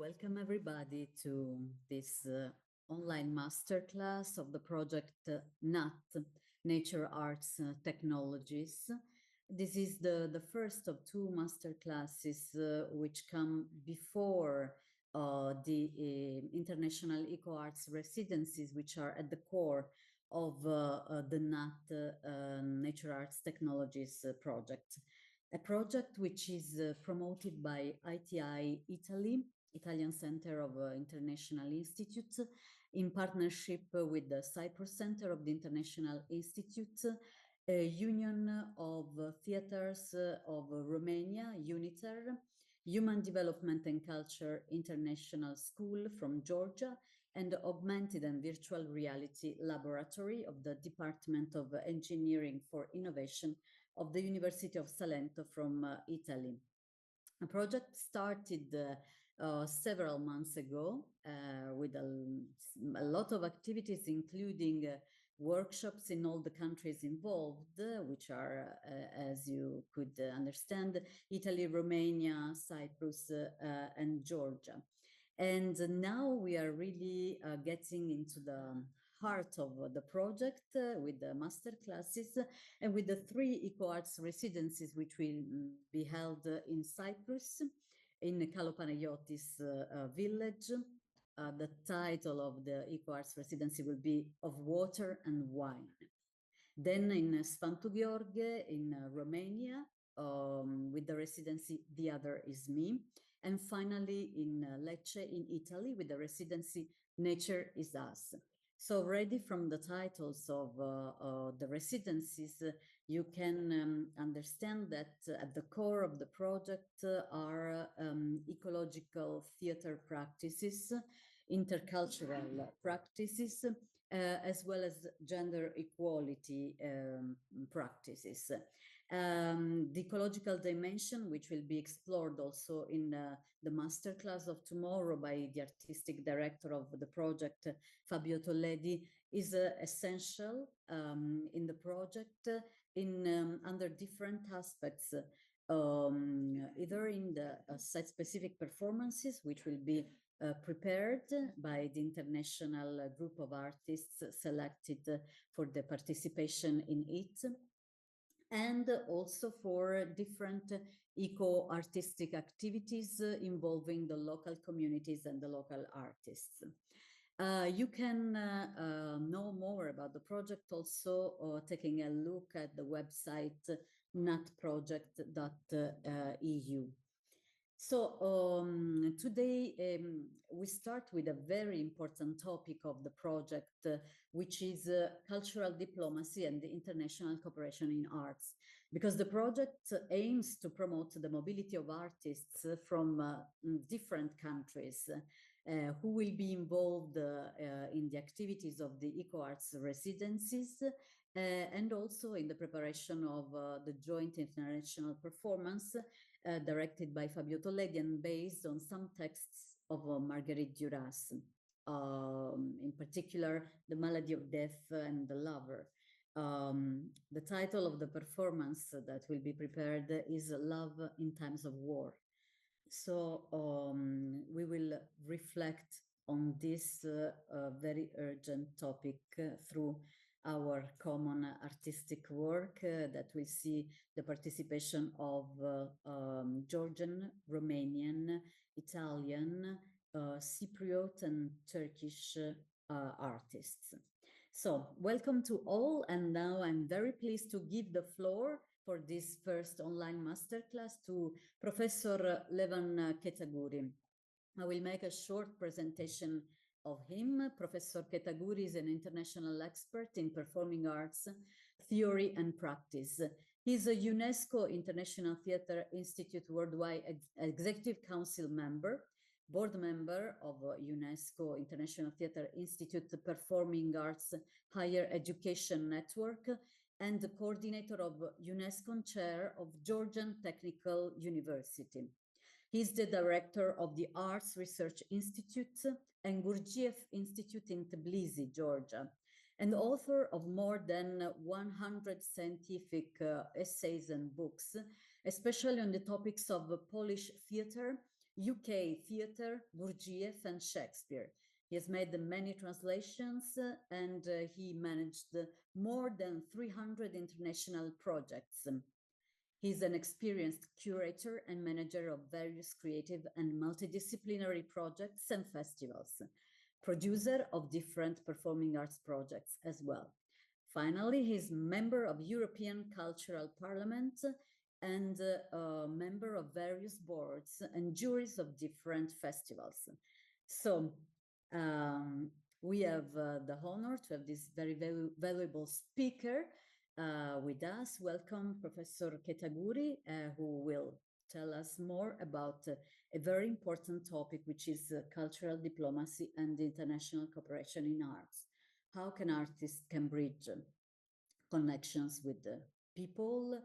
Welcome everybody to this online masterclass of the project NAT, Nature Arts Technologies. This is the first of two masterclasses which come before the International Eco Arts Residencies, which are at the core of the NAT Nature Arts Technologies project. A project which is promoted by ITI Italy, Italian Center of International Institutes, in partnership with the Cyprus Center of the International Institute, a Union of Theaters of Romania, UNITER, Human Development and Culture International School from Georgia, and the Augmented and Virtual Reality Laboratory of the Department of Engineering for Innovation of the University of Salento from Italy. A project started several months ago with a lot of activities, including workshops in all the countries involved, which are, as you could understand, Italy, Romania, Cyprus, and Georgia. And now we are really getting into the heart of the project with the master classes and with the three Eco Arts residencies, which will be held in Cyprus, in Kalopanaiotis village. The title of the Eco Arts residency will be Of Water and Wine. Then in Sfântu Gheorghe in Romania, with the residency The Other Is Me. And finally in Lecce in Italy with the residency Nature Is Us. So already from the titles of the residencies, you can understand that at the core of the project are ecological theater practices, intercultural practices, as well as gender equality practices. The ecological dimension, which will be explored also in the masterclass of tomorrow by the artistic director of the project, Fabio Tolledi, is essential in the project under different aspects, either in the site-specific performances, which will be prepared by the international group of artists selected for the participation in it, and also for different eco-artistic activities involving the local communities and the local artists. You can know more about the project also taking a look at the website natproject.eu. So today we start with a very important topic of the project, which is cultural diplomacy and the international cooperation in arts, because the project aims to promote the mobility of artists from different countries who will be involved in the activities of the Eco Arts residencies and also in the preparation of the joint international performance directed by Fabio Tolledi and based on some texts of Marguerite Duras, in particular, The Malady of Death and The Lover. The title of the performance that will be prepared is Love in Times of War. So we will reflect on this very urgent topic through our common artistic work that will see the participation of Georgian, Romanian, Italian, Cypriot and Turkish artists. So welcome to all, and now I'm very pleased to give the floor for this first online masterclass to Professor Levan Khetaguri. I will make a short presentation of him. Professor Khetaguri is an international expert in performing arts, theory and practice. He's a UNESCO International Theatre Institute Worldwide Executive Council member, board member of UNESCO International Theatre Institute Performing Arts Higher Education Network, and the coordinator of UNESCO Chair of Georgian Technical University. He's the director of the Arts Research Institute and Gurdjieff Institute in Tbilisi, Georgia, and author of more than 100 scientific essays and books, especially on the topics of Polish theater, UK theatre, Gurdjieff and Shakespeare. He has made many translations and he managed more than 300 international projects. He's an experienced curator and manager of various creative and multidisciplinary projects and festivals, producer of different performing arts projects as well. Finally, he's member of European Cultural Parliament and a member of various boards and juries of different festivals. So we have the honor to have this very valuable speaker with us. Welcome, Professor Khetaguri, who will tell us more about a very important topic, which is cultural diplomacy and international cooperation in arts. How can artists can bridge connections with the people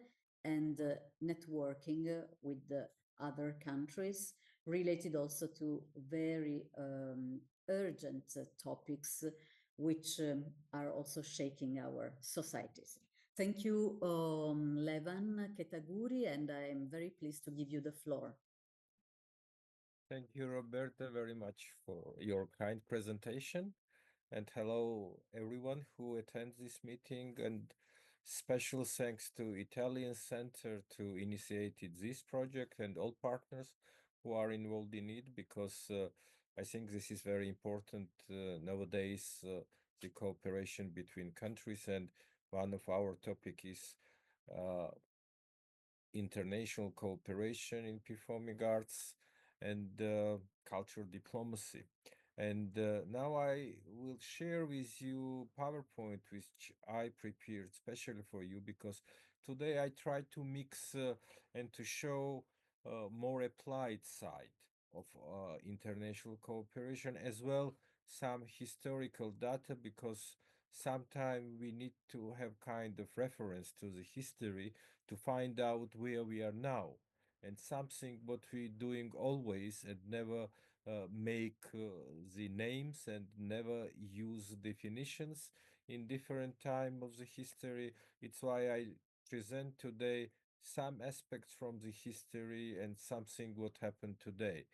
and networking with the other countries, related also to very urgent topics which are also shaking our societies. Thank you, Levan Khetaguri, and I'm very pleased to give you the floor. Thank you, Roberta, very much for your kind presentation. And hello, everyone who attends this meeting. And special thanks to Italian Center to initiate this project and all partners who are involved in it, because I think this is very important nowadays, the cooperation between countries. And one of our topic is uh, international cooperation in performing arts and cultural diplomacy. And now I will share with you PowerPoint, which I prepared specially for you, because today I try to mix and to show more applied side of international cooperation, as well some historical data, because sometimes we need to have kind of reference to the history to find out where we are now, and something what we doing always and never make the names and never use definitions in different time of the history. It's why I present today some aspects from the history and something what happened today.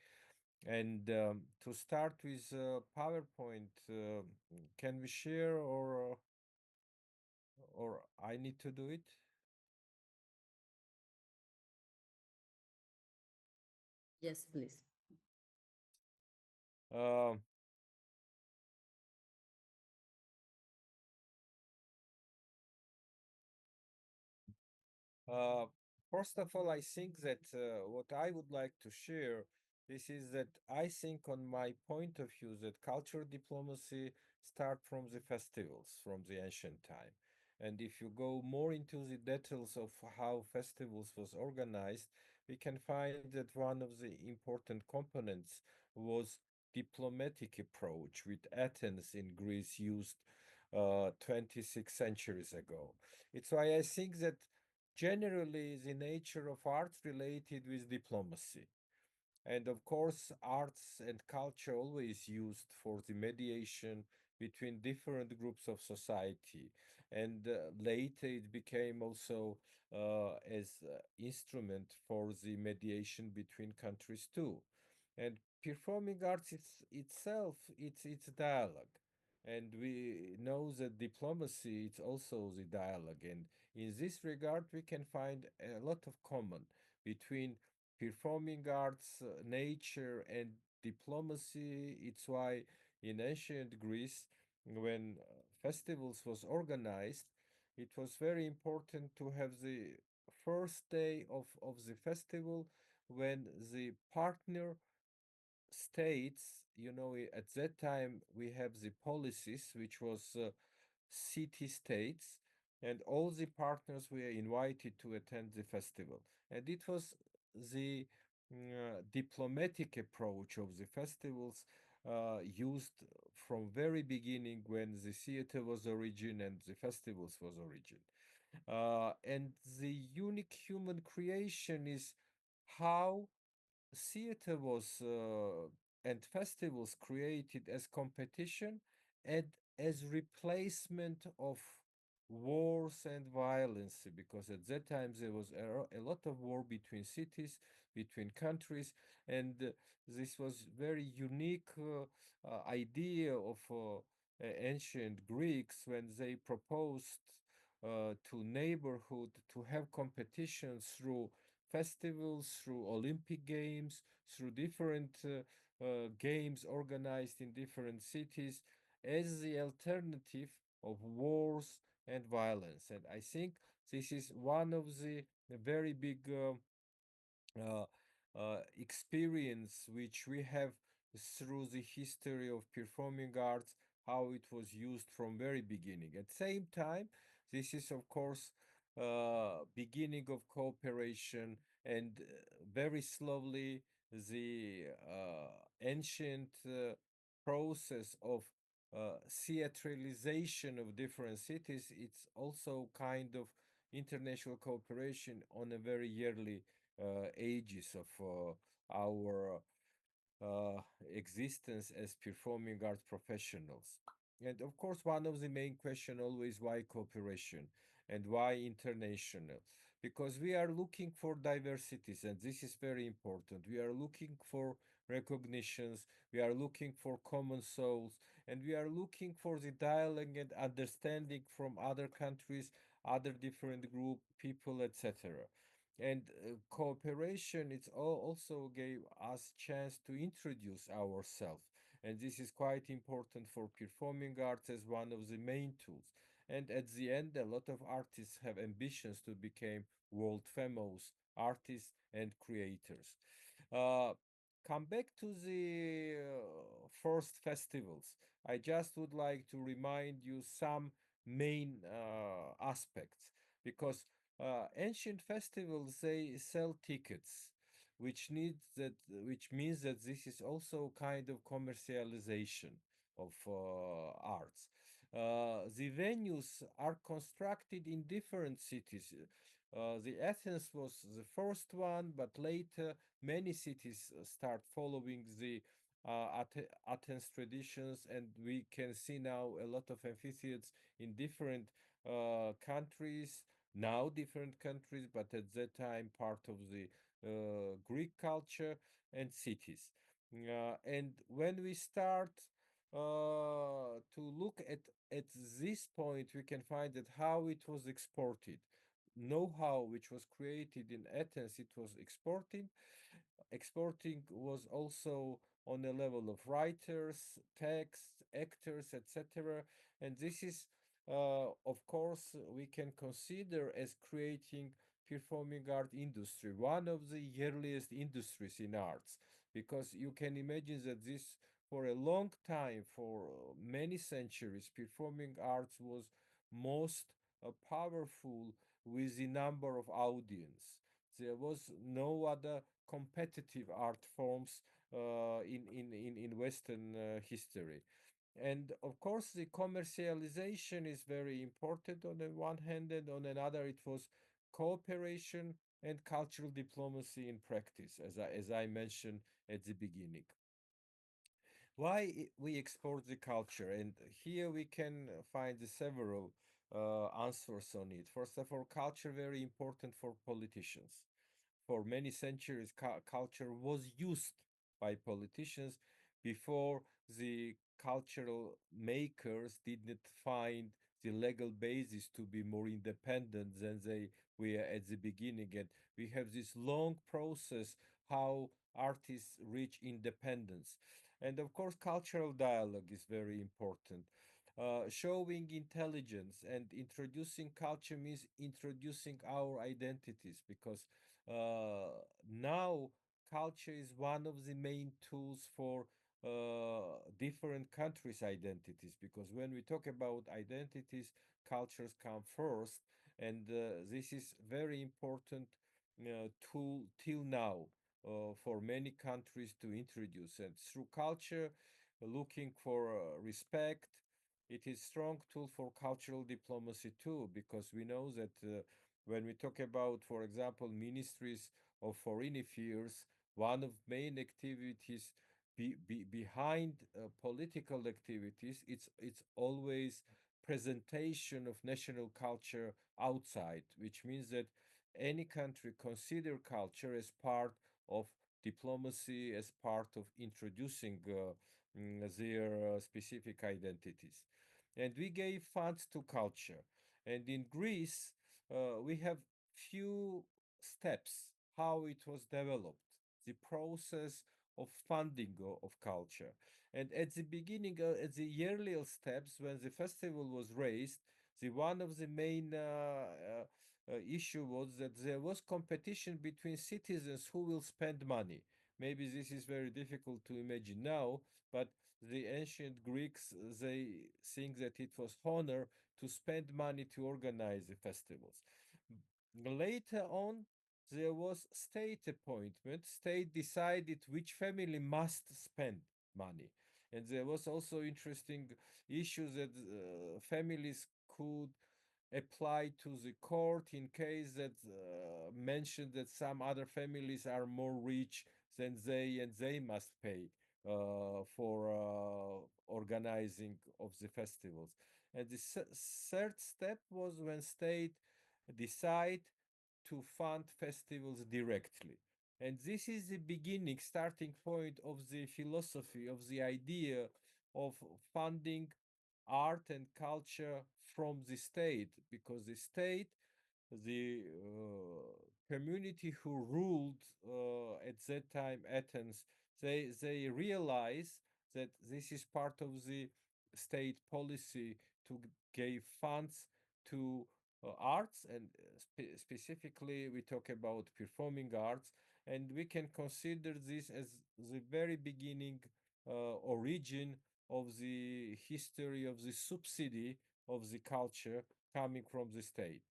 And to start with PowerPoint, can we share, or I need to do it? Yes, please. Um, Uh, First of all, I think that what I would like to share, this is that I think on my point of view that cultural diplomacy start from the festivals from the ancient time. And if you go more into the details of how festivals was organized, we can find that one of the important components was diplomatic approach, with Athens in Greece used 26 centuries ago. It's why I think that generally the nature of arts related with diplomacy. And of course, arts and culture always used for the mediation between different groups of society. And later it became also as instrument for the mediation between countries too. And performing arts itself, it's dialogue. And we know that diplomacy is also the dialogue. And in this regard, we can find a lot of common between performing arts, nature, and diplomacy. It's why in ancient Greece, when festivals was organized, it was very important to have the first day of the festival when the partner states, at that time we have the policies, which was city states, and all the partners were invited to attend the festival. And it was the diplomatic approach of the festivals used from very beginning when the theater was origin and the festivals was origin. And the unique human creation is how theater was and festivals created as competition and as replacement of wars and violence, because at that time there was a lot of war between cities, between countries. And this was very unique idea of ancient Greeks when they proposed to neighborhood to have competitions through festivals, through Olympic Games, through different games organized in different cities as the alternative of wars and violence. And I think this is one of the very big uh, experience which we have through the history of performing arts, how it was used from very beginning. At same time, this is of course beginning of cooperation, and very slowly the ancient process of theatralization of different cities. It's also kind of international cooperation on a very yearly ages of our uh, existence as performing arts professionals. And of course, one of the main question always why cooperation and why international? Because we are looking for diversities, and this is very important. We are looking for recognitions, we are looking for common souls, and we are looking for the dialogue and understanding from other countries, other different group, people, etc. And cooperation, it also gave us chance to introduce ourselves, and this is quite important for performing arts as one of the main tools. And at the end, a lot of artists have ambitions to become world famous artists and creators. uh, Come back to the first festivals. I just would like to remind you some main aspects, because ancient festivals, they sell tickets, which means that this is also kind of commercialization of arts. The venues are constructed in different cities. The Athens was the first one, but later many cities start following the Athens traditions, and we can see now a lot of amphitheaters in different countries, now different countries, but at that time part of the Greek culture and cities. And when we start to look at this point, we can find that how it was exported. Know-how which was created in Athens, it was exporting was also on the level of writers, texts, actors, etc. And this is, of course, we can consider as creating performing art industry, one of the earliest industries in arts, because you can imagine that this, for a long time, for many centuries, performing arts was most powerful with the number of audience. There was no other competitive art forms in Western history. And of course, the commercialization is very important on the one hand, and on another, it was cooperation and cultural diplomacy in practice, as I mentioned at the beginning. Why we export the culture? And here we can find several answers on it. First of all, culture very important for politicians. For many centuries, culture was used by politicians before the cultural makers didn't find the legal basis to be more independent than they were at the beginning. And we have this long process how artists reach independence. And of course, cultural dialogue is very important. Showing intelligence and introducing culture means introducing our identities, because now culture is one of the main tools for different countries' identities, because when we talk about identities, cultures come first, and this is very important tool till now for many countries to introduce. And through culture, looking for respect, it is strong tool for cultural diplomacy too, because we know that when we talk about, for example, ministries of foreign affairs, one of main activities behind political activities, it's always presentation of national culture outside, which means that any country consider culture as part of diplomacy as part of introducing their specific identities. And we gave funds to culture. And in Greece, we have few steps how it was developed, the process of funding of culture. And at the beginning, at the earlier steps, when the festival was raised, the one of the main issue was that there was competition between citizens who will spend money. Maybe this is very difficult to imagine now, but the ancient Greeks, they think that it was honor to spend money to organize the festivals. Later on, there was state appointment. State decided which family must spend money. And there was also interesting issues that families could apply to the court in case that mentioned that some other families are more rich than they and they must pay for organizing of the festivals. And the third step was when state decide to fund festivals directly. And this is the beginning, starting point of the philosophy, of the idea of funding art and culture from the state, because the state, the community who ruled at that time Athens, they realize that this is part of the state policy to give funds to arts, and specifically we talk about performing arts, and we can consider this as the very beginning origin of the history of the subsidy of the culture coming from the state.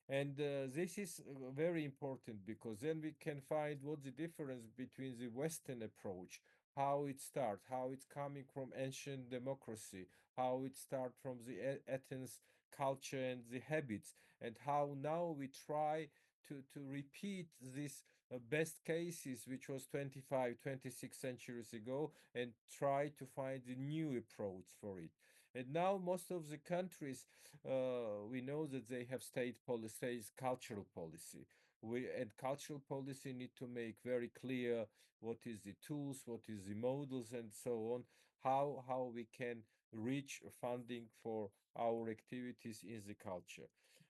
And this is very important because then we can find what the difference between the Western approach, how it starts, how it's coming from ancient democracy, how it starts from the Athens culture and the habits, and how now we try to repeat these best cases, which was 25, 26 centuries ago, and try to find a new approach for it. And now most of the countries, we know that they have state policies, cultural policy. We and cultural policy need to make very clear what is the tools, what is the models, and so on. How we can reach funding for our activities in the culture.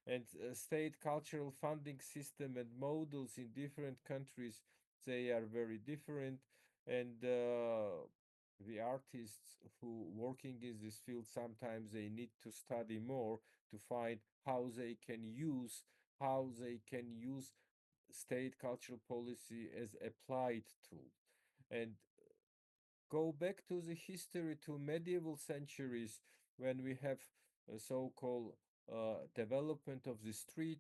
And state cultural funding system and models in different countries, they are very different. And the artists who working in this field, sometimes they need to study more to find how they can use state cultural policy as applied tool. And go back to the history to medieval centuries when we have a so-called development of the street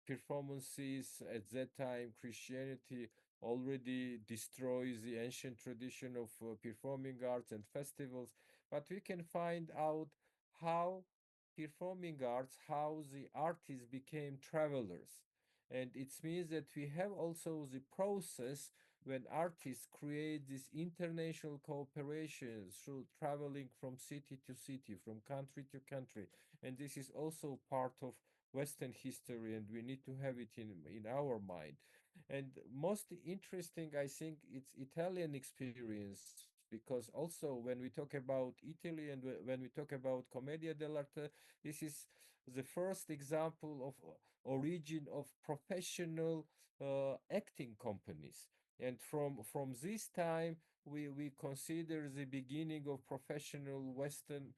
performances. At that time, Christianity already destroys the ancient tradition of performing arts and festivals, but we can find out how performing arts, how the artists became travelers. And it means that we have also the process when artists create this international cooperation through traveling from city to city, from country to country. And this is also part of Western history, and we need to have it in our mind. And most interesting, I think, it's Italian experience, because also when we talk about Italy and when we talk about Commedia dell'arte, this is the first example of origin of professional acting companies. And from this time, we consider the beginning of professional Western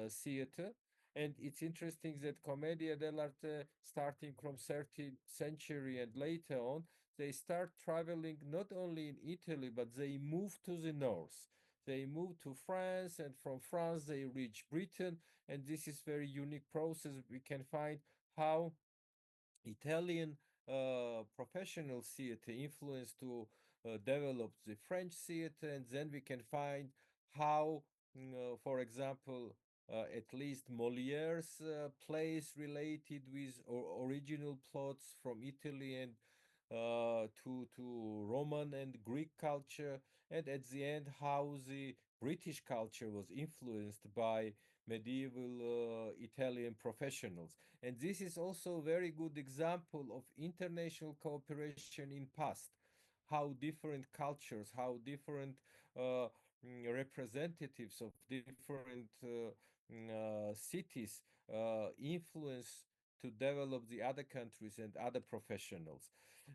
theater. And it's interesting that Commedia dell'arte, starting from 13th century and later on, they start traveling not only in Italy, but they move to the north. They move to France, and from France they reach Britain. And this is very unique process. We can find how Italian professional theater influence to develop the French theater, and then we can find how, for example, at least Moliere's plays related with original plots from Italy and to Roman and Greek culture, and at the end how the British culture was influenced by medieval Italian professionals. And this is also a very good example of international cooperation in past. how different cultures, how different representatives of different cities influence to develop the other countries and other professionals.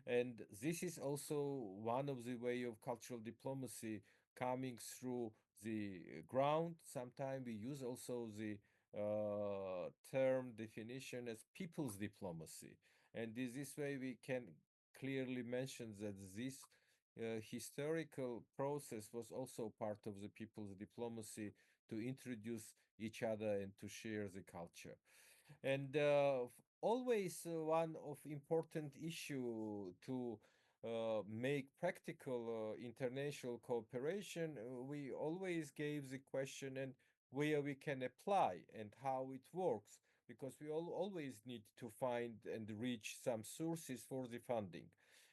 And this is also one of the way of cultural diplomacy coming through the ground. Sometimes we use also the term definition as people's diplomacy. And this way we can clearly mention that this historical process was also part of the people's diplomacy to introduce each other and to share the culture. And always one of important issue to make practical international cooperation, we always gave the question and where we can apply and how it works, because we always need to find and reach some sources for the funding.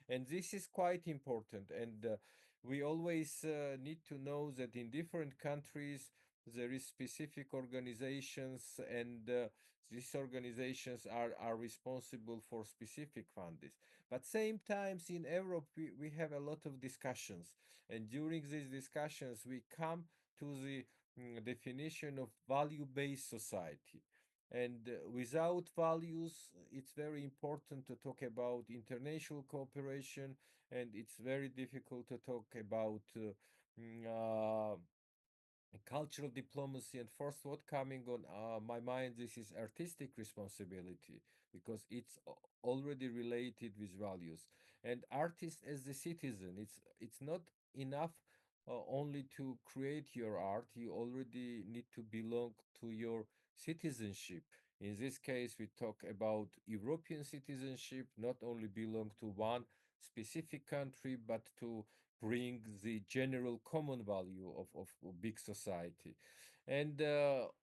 And this is quite important. And we always need to know that in different countries, there is specific organizations and these organizations are responsible for specific funding. But same times in Europe, we have a lot of discussions. And during these discussions, we come to the definition of value-based society. And without values, it's very important to talk about international cooperation, and it's very difficult to talk about mm, uh, cultural diplomacy. And first what coming on my mind, this is artistic responsibility, because it's already related with values. And artist as the citizen, it's not enough only to create your art. You already need to belong to your citizenship. In this case we talk about European citizenship, not only belong to one specific country, but to bring the general common value of a big society. And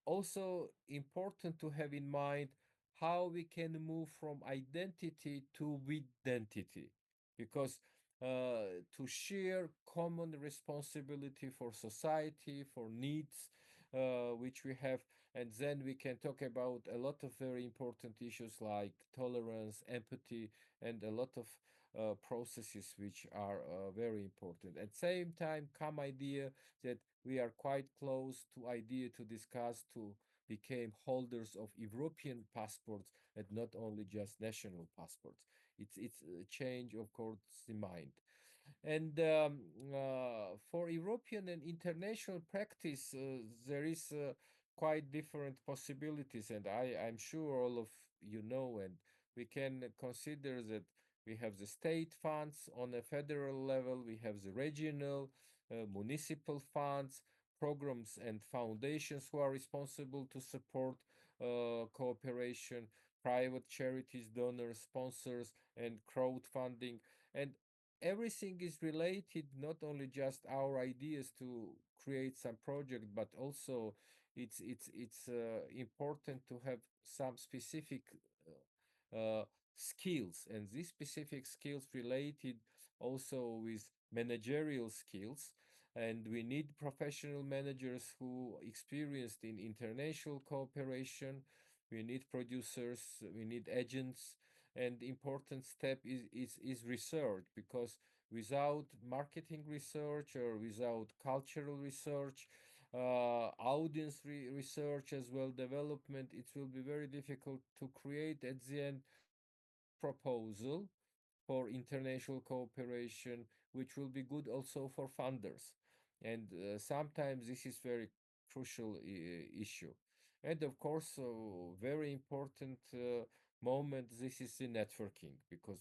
also important to have in mind how we can move from identity to identity, because to share common responsibility for society, for needs which we have, and then we can talk about a lot of very important issues like tolerance, empathy, and a lot of processes which are very important. At same time, come idea that we are quite close to idea to discuss to become holders of European passports and not only just national passports. It's a change, of course, the mind. And for European and international practice, there is quite different possibilities, and I'm sure all of you know, and we can consider that we have the state funds on a federal level, we have the regional, municipal funds, programs and foundations who are responsible to support cooperation, private charities, donors, sponsors, and crowdfunding. And everything is related, not only just our ideas to create some project, but also it's important to have some specific skills, and these specific skills related also with managerial skills. And we need professional managers who experienced in international cooperation. We need producers, we need agents. And important step is research, because without marketing research or without cultural research, audience research as well, development, it will be very difficult to create at the end good proposal for international cooperation, which will be good also for funders. And sometimes this is very crucial issue. And of course, very important moment, this is the networking, because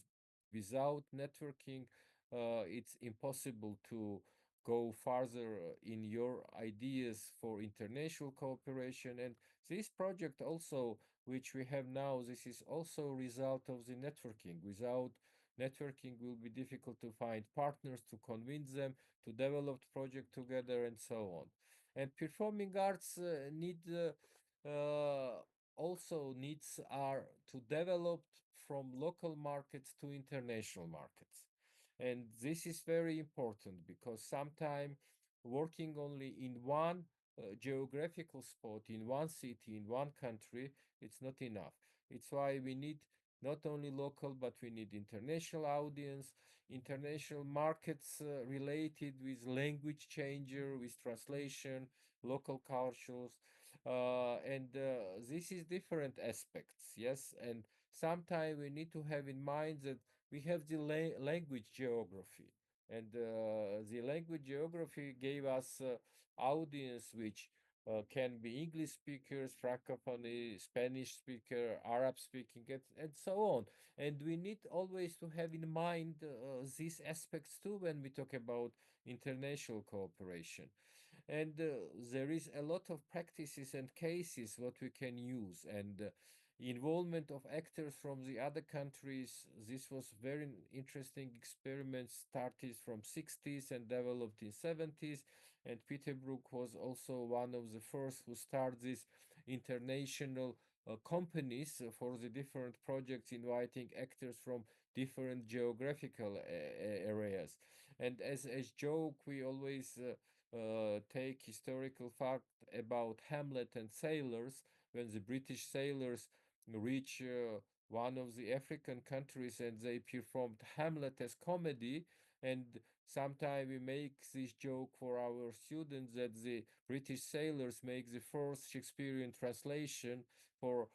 without networking, it's impossible to go farther in your ideas for international cooperation. And this project also, which we have now, this is also a result of the networking. Without networking, will be difficult to find partners, to convince them to develop project together, and so on. And performing arts need also needs are to develop from local markets to international markets. And this is very important, because sometimes working only in one geographical spot, in one city, in one country, it's not enough. It's why we need not only local, but we need international audience, international markets related with language changer, with translation, local cultures, and this is different aspects, yes. And sometimes we need to have in mind that we have the language geography, and the language geography gave us audience which can be English speakers, Francophone, Spanish speaker, Arab speaking, and so on. And we need always to have in mind these aspects too when we talk about international cooperation. And there is a lot of practices and cases what we can use, and involvement of actors from the other countries. This was very interesting experiment started from 60s and developed in 70s, and Peter Brook was also one of the first who started this international companies for the different projects, inviting actors from different geographical areas. And as joke, we always take historical fact about Hamlet and sailors. When the British sailors reach one of the African countries and they performed Hamlet as comedy, and sometimes we make this joke for our students that the British sailors make the first Shakespearean translation for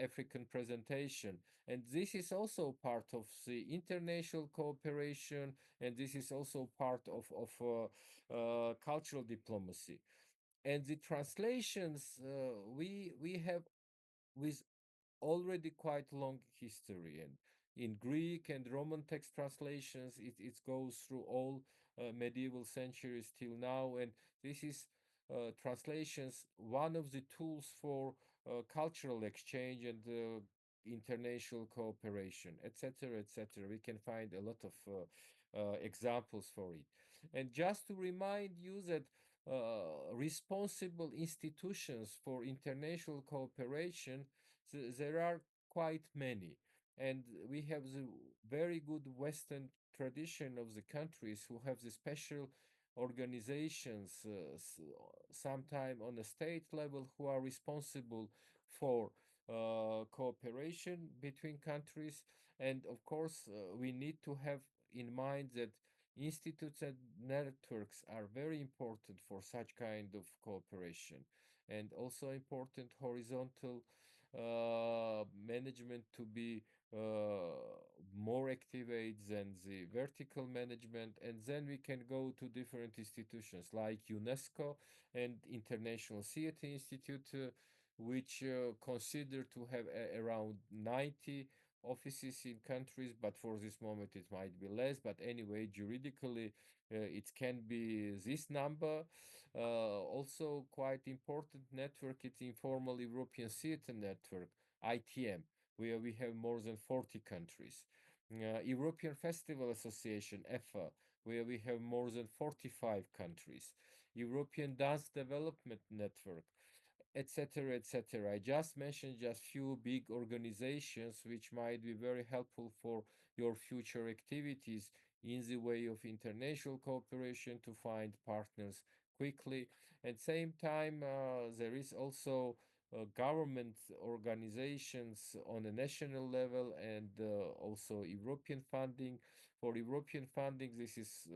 African presentation. And this is also part of the international cooperation, and this is also part of cultural diplomacy. And the translations we have with already quite long history, and in Greek and Roman text translations it goes through all medieval centuries till now, and this is translations one of the tools for cultural exchange and international cooperation, etc., etc. We can find a lot of examples for it. And just to remind you that responsible institutions for international cooperation, there are quite many. And we have the very good Western tradition of the countries who have the special organizations, sometime on a state level, who are responsible for cooperation between countries. And of course, we need to have in mind that institutes and networks are very important for such kind of cooperation, and also important horizontal management to be more activate than the vertical management. And then we can go to different institutions like UNESCO and International Theatre Institute, which consider to have around 90 offices in countries, but for this moment it might be less. But anyway, juridically, it can be this number. Also, quite important network is Informal European Theatre Network, ITM, where we have more than 40 countries. European Festival Association, EFA, where we have more than 45 countries. European Dance Development Network, etc., etc. I just mentioned just few big organizations which might be very helpful for your future activities in the way of international cooperation to find partners quickly. At same time, there is also government organizations on a national level, and also European funding. For European funding, this is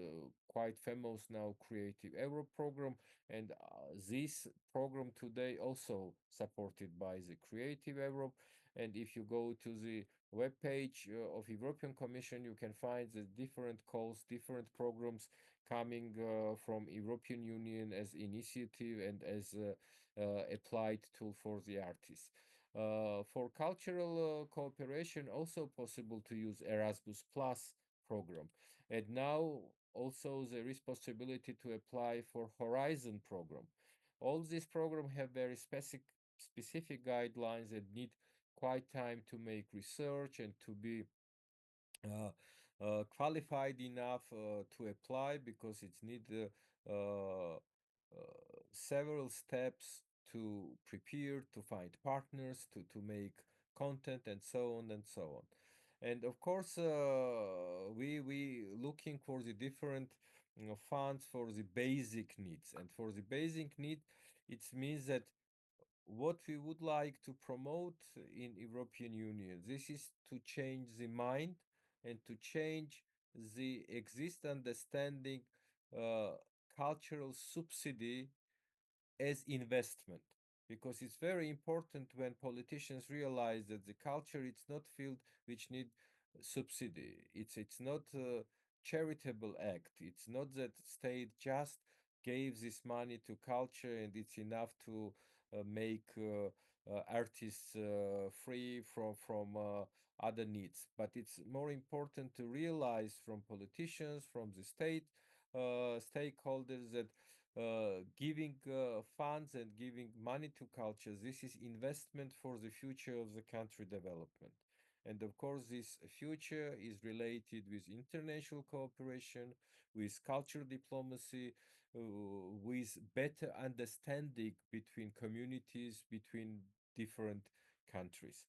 quite famous now, Creative Europe program, and this program today also supported by the Creative Europe. And if you go to the web page of European Commission, you can find the different calls, different programs coming from European Union as initiative and as applied tool for the artists. For cultural cooperation, also possible to use Erasmus Plus program. And now also there is possibility to apply for Horizon program. All these programs have very specific guidelines that need quite time to make research and to be uh, qualified enough to apply, because it needs several steps to prepare, to find partners, to make content, and so on and so on. And of course, we looking for the different funds for the basic needs. And for the basic need, it means that what we would like to promote in European Union. This is to change the mind and to change the exist understanding uh, cultural subsidy as investment, because it's very important when politicians realize that the culture it's not field which need subsidy. It's not a charitable act. It's not that state just gave this money to culture and it's enough to make artists free from other needs, but it's more important to realize from politicians, from the state stakeholders, that giving funds and giving money to culture, this is investment for the future of the country development. And of course, this future is related with international cooperation, with cultural diplomacy, with better understanding between communities, between different countries.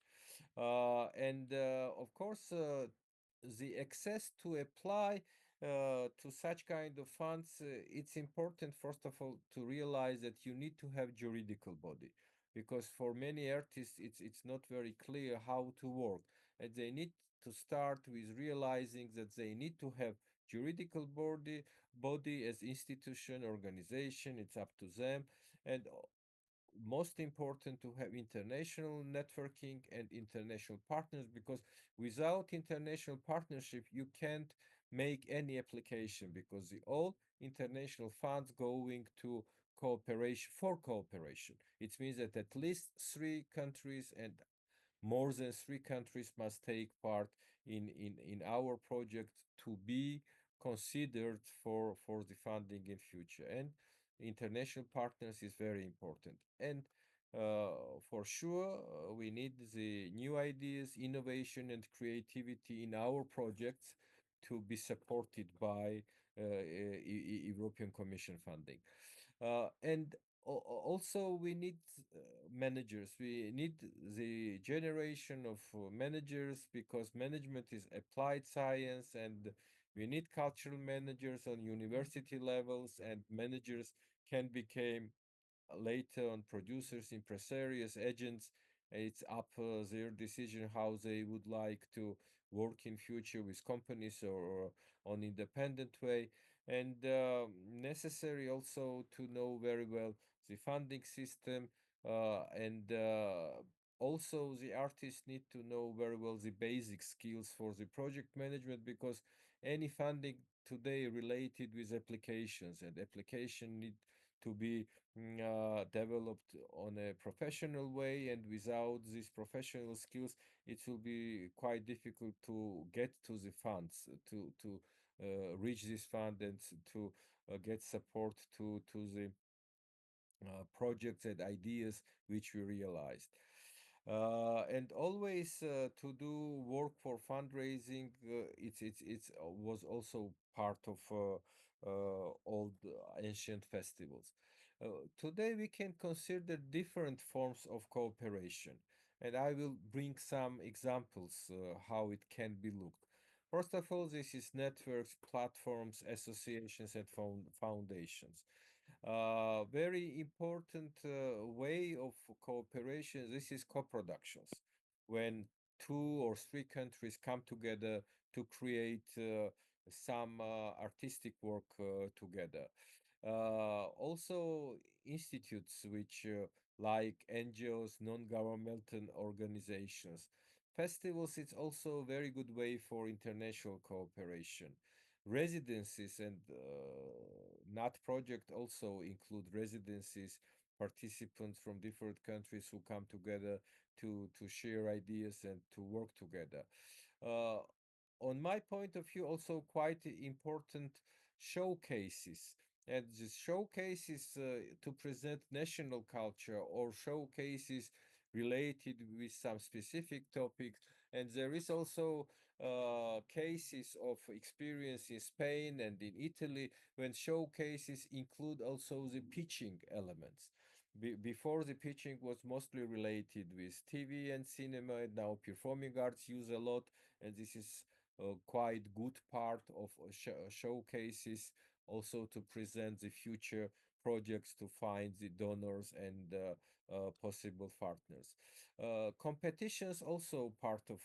And of course, the access to apply to such kind of funds, it's important, first of all, to realize that you need to have juridical body, because for many artists, it's not very clear how to work, and they need to start with realizing that they need to have juridical body as institution, organization. It's up to them, and most important to have international networking and international partners, because without international partnership you can't make any application, because the all international funds going to cooperation for cooperation. It means that at least three countries and more than three countries must take part in our project to be considered for the funding in future. And international partners is very important. And for sure, we need the new ideas, innovation, and creativity in our projects to be supported by European Commission funding. And also we need managers. We need the generation of managers, because management is applied science, and we need cultural managers on university levels, and managers can become later on producers, impresarios, agents. It's up their decision how they would like to work in future with companies or on independent way. And necessary also to know very well the funding system, and also the artists need to know very well the basic skills for the project management, because any funding today related with applications, and application need to be developed on a professional way, and without these professional skills it will be quite difficult to get to the funds, to reach this fund, and to get support to the projects and ideas which we realized. And always to do work for fundraising, it's was also part of old ancient festivals. Today we can consider different forms of cooperation, and I will bring some examples how it can be looked. First of all, this is networks, platforms, associations, and foundations. Very important way of cooperation. This is co-productions, when two or three countries come together to create some artistic work together. Also, institutes which like NGOs, non-governmental organizations. Festivals, it's also a very good way for international cooperation. Residencies and NAT project also include residencies, participants from different countries who come together to share ideas and to work together. Uh, on my point of view, also quite important showcases. And the showcases to present national culture, or showcases related with some specific topics. And there is also cases of experience in Spain and in Italy, when showcases include also the pitching elements. Before, the pitching was mostly related with TV and cinema, and now performing arts use a lot, and this is quite good part of showcases, also to present the future projects to find the donors and possible partners. Competitions also part of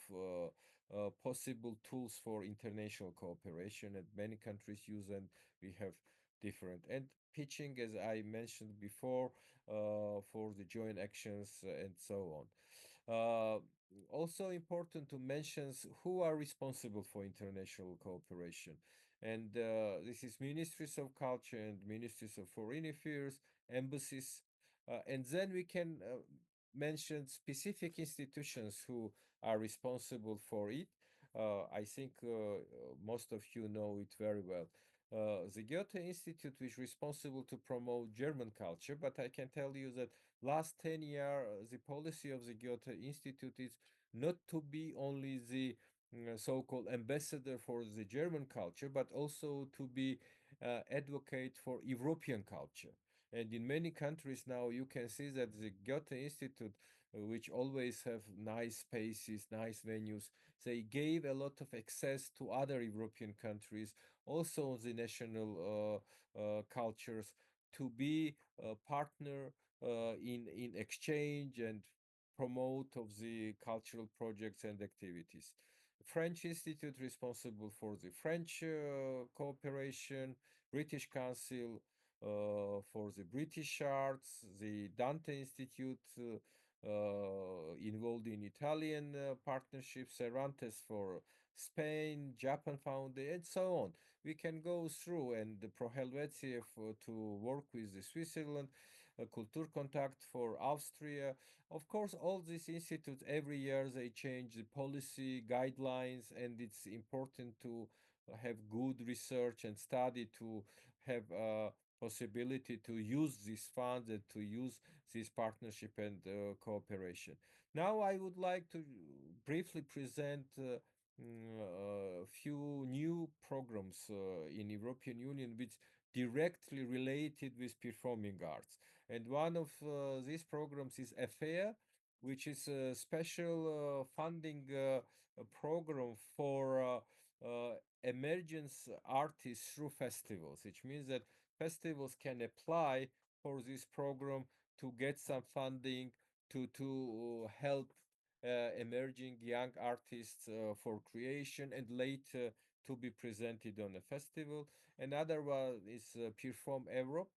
possible tools for international cooperation, and many countries use, and we have different. And pitching, as I mentioned before, for the joint actions and so on. Uh, Also important to mention who are responsible for international cooperation. And this is ministries of culture and ministries of foreign affairs, embassies. And then we can mention specific institutions who are responsible for it. I think most of you know it very well. The Goethe Institute is responsible to promote German culture, but I can tell you that last 10 years, the policy of the Goethe Institute is not to be only the so-called ambassador for the German culture, but also to be advocate for European culture. And in many countries now, you can see that the Goethe Institute, which always have nice spaces, nice venues, they gave a lot of access to other European countries, also the national cultures, to be a partner in exchange and promote of the cultural projects and activities. French Institute responsible for the French cooperation, British Council for the British arts, the Dante Institute involved in Italian partnerships, Cervantes for Spain, Japan Foundation, and so on. We can go through, and the Pro Helvetia to work with the Switzerland, Kulturkontakt for Austria. Of course, all these institutes every year they change the policy guidelines, and it's important to have good research and study to have a possibility to use these funds and to use this partnership and cooperation. Now, I would like to briefly present a few new programs in European Union which directly related with performing arts. And one of these programs is EFEA, which is a special funding program for emergence artists through festivals, which means that festivals can apply for this program to get some funding to help emerging young artists for creation and later to be presented on a festival. Another one is Perform Europe.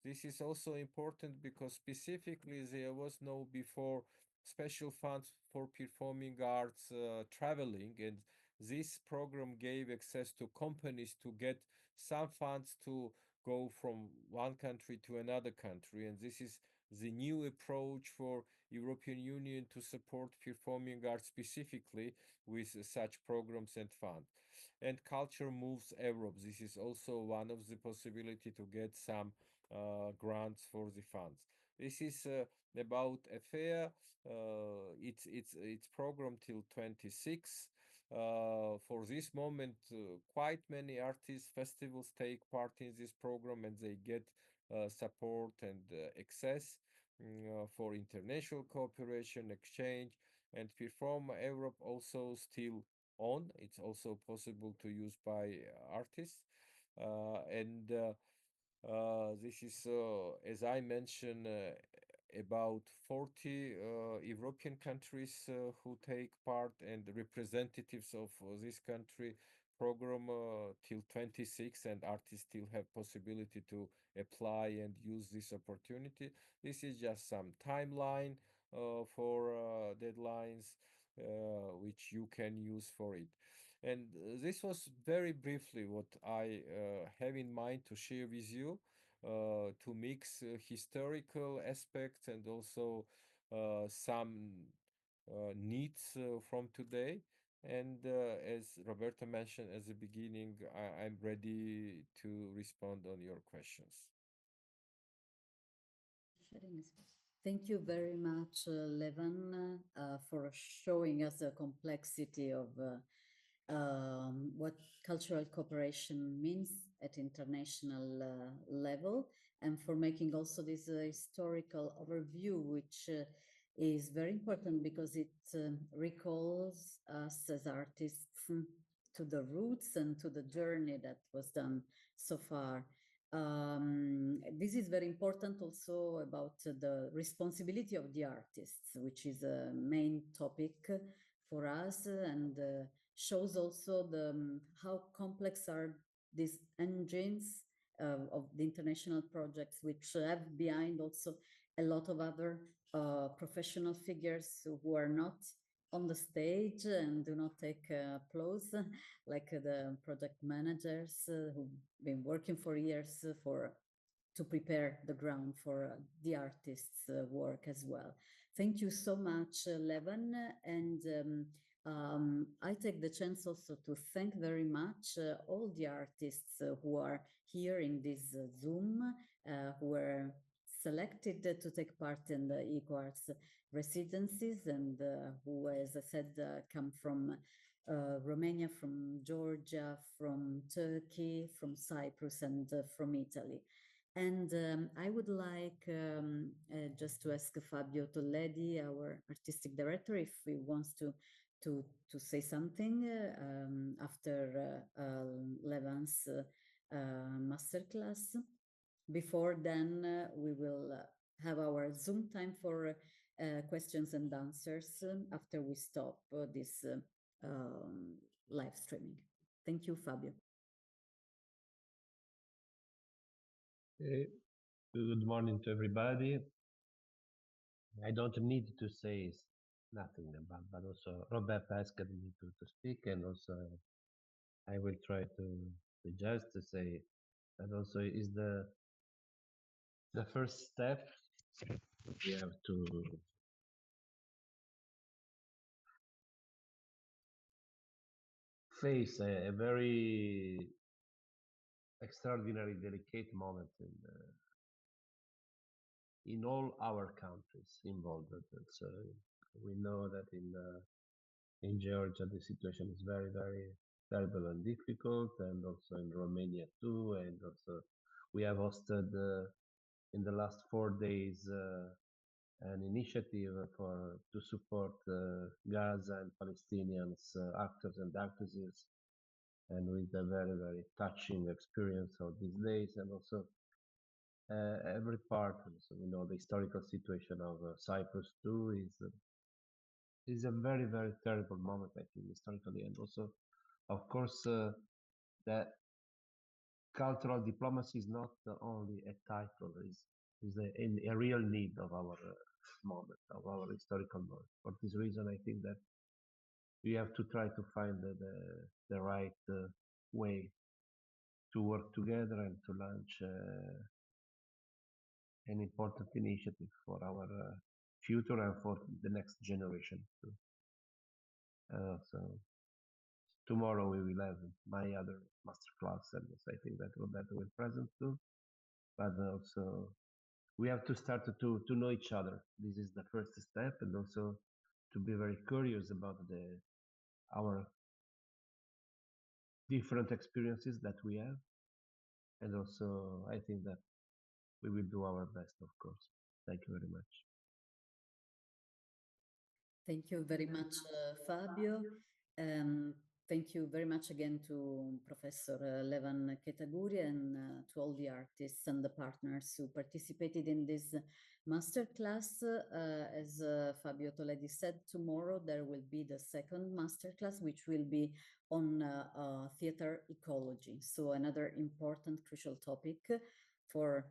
This is also important because specifically there was no before special funds for performing arts traveling, and this program gave access to companies to get some funds to go from one country to another country. And this is the new approach for European Union to support performing arts specifically with such programs and funds. And Culture Moves Europe. This is also one of the possibility to get some grants for the funds. This is about a fair. It's program till 26. For this moment, quite many artists, festivals take part in this program, and they get support and access for international cooperation, exchange, and Perform Europe also still on. It's also possible to use by artists. And This is, as I mentioned, about 40 European countries who take part, and the representatives of this country program till 26, and artists still have possibility to apply and use this opportunity. This is just some timeline for deadlines which you can use for it. And this was very briefly what I have in mind to share with you, to mix historical aspects and also some needs from today. And as Roberta mentioned at the beginning, I'm ready to respond on your questions. Thank you very much, Levan, for showing us the complexity of what cultural cooperation means at international level, and for making also this historical overview, which is very important because it recalls us as artists to the roots and to the journey that was done so far. This is very important also about the responsibility of the artists, which is a main topic for us, and shows also how complex are these engines of the international projects, which have behind also a lot of other professional figures who are not on the stage and do not take applause, like the project managers who've been working for years to prepare the ground for the artists' work as well. Thank you so much, Levan, and I take the chance also to thank very much all the artists who are here in this Zoom, who were selected to take part in the EcoArts residencies, and who, as I said, come from Romania, from Georgia, from Turkey, from Cyprus, and from Italy. And I would like just to ask Fabio Tolledi, our artistic director, if he wants to say something after Levan's masterclass. Before then, we will have our Zoom time for questions and answers after we stop this live streaming. Thank you, Fabio. Good morning to everybody. I don't need to say nothing about, but also Robert asked me to speak, and also I will try to just to say that also is the first step. We have to face a very extraordinary, delicate moment in all our countries involved. So we know that in Georgia the situation is very, very terrible and difficult, and also in Romania too. And also we have hosted in the last 4 days an initiative to support Gaza and Palestinians actors and actresses, and with a very, very touching experience of these days. And also every part, so we know the historical situation of Cyprus too is a very, very terrible moment, I think, historically. And also, of course, that cultural diplomacy is not only a title, is a real need of our moment, of our historical moment. For this reason, I think that we have to try to find the right way to work together and to launch an important initiative for our future and for the next generation too. So tomorrow we will have my other masterclass, and I think that Roberto will present too. But also we have to start to know each other. This is the first step, and also to be very curious about our different experiences that we have. And also I think that we will do our best, of course. Thank you very much. Thank you very much, Fabio. Thank you very much again to Professor Levan Khetaguri and to all the artists and the partners who participated in this masterclass. As Fabio Tolledi said, tomorrow there will be the second masterclass, which will be on theater ecology. So another important, crucial topic for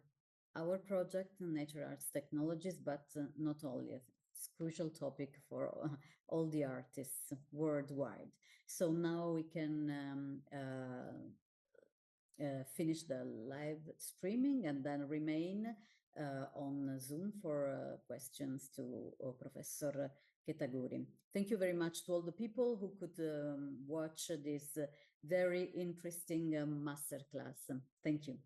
our project, Nature Arts Technologies, but not only. It's a crucial topic for all the artists worldwide. So now we can finish the live streaming and then remain on Zoom for questions to Professor Khetaguri. Thank you very much to all the people who could watch this very interesting masterclass. Thank you.